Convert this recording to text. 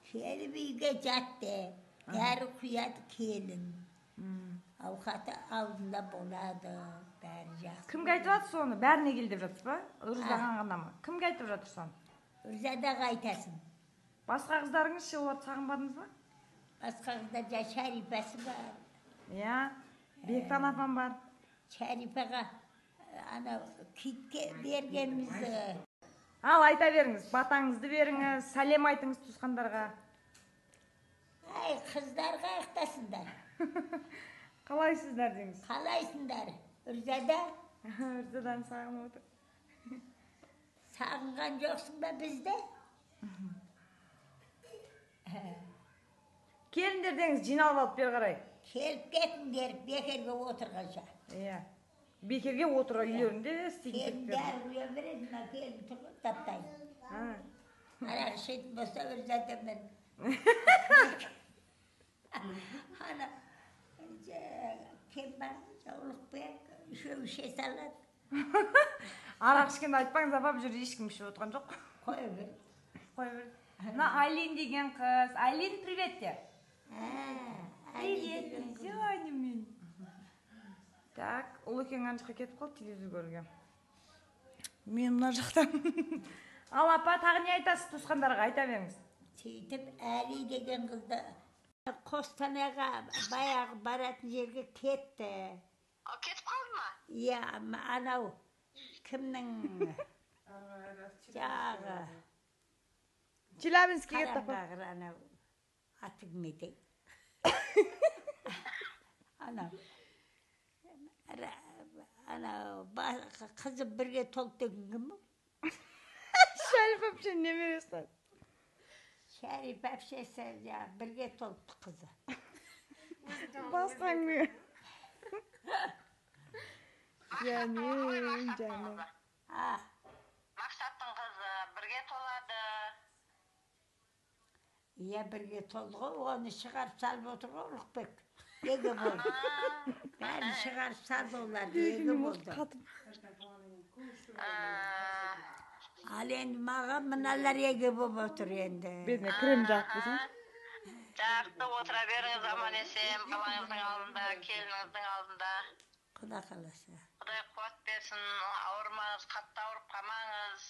Kelip үйге жатты. Бәрі құяды келін. Ауқаты алдында болады. Бәрі жақсы. Кімге айтып жатыр соны? Бәріне кел деп жатыр ба? Үрзаға ғана ма? Кімге айтып жатыр соны? Үрзадаға айтасың. Басқа қыздарыңыз ше, оларды сағынбадыңыз ба? Басқа қыздар Шәрипасы бар. Иә, Бектан апам бар. Шәрипаға ана китке бергенімізді. Ал айта беріңіз, батаңызды беріңіз, сәлем айтыңыз туысқандарға. Ай, қыздарға ақтасыңдар. Қалайсыздар деңіз? Қалайсыңдар? Үрзада? Үрзадан сағынып отыр. Сағынған жоқсың ба бізді? Келіндер деңіз, жиналып алып бер қарай. Келіп кетіңдер бекерге отырғанша. Иә. Бекерге отыра үйлерінде істейтін Келіндер ұя береді, мына келін тұрып таптайын. Арақ ішетін болса Үрзада мен. Ана кем бар, Жаулықбек, үшеу іше салады. Арақ ішкенді айтпаңыз, апа, бұл жерде ешкім ішіп отырған жоқ. Қоя бер. Қоя бер. Мына Айлин деген қыз. Айлин, привет де. Привет, Зоня мен. Так, Ұлыкең ана жаққа кетіп қалды телевизор көруге. Мен мына жақтан. Ал апа, тағы не айтасыз туысқандарға, айта беріңіз. Сөйтіп, Әли деген қызды Қостанайға баяғы баратын жерге кетті. Кетіп қалды ма? Иә, анау кімнің жағы Челябинскіге кетті апа. Қарамбағыр анау аты кім еді? Анау қызы бірге толып деген кім бұл? Шәріп әпше немересі. Шәріп әпшесі бірге толыпты қызы. Басқан ме? Жаным. Мақсаттың қызы бірге толады. Иә, бірге толды ғой, оны шығарып салып отыр ғой Ұлықбек. Еге болды. Бәрін шығарып салды оларды, еге болды. Ал енді маған мыналар еге болып отыр енді. Бетіне крем жағып қойсын. Жақты отыра беріңіз, аман есен, балаңыздың алдында, келініңіздің алдында. Құда қаласа. Құдай қуат берсін, ауырмаңыз, қатты ауырып қалмаңыз.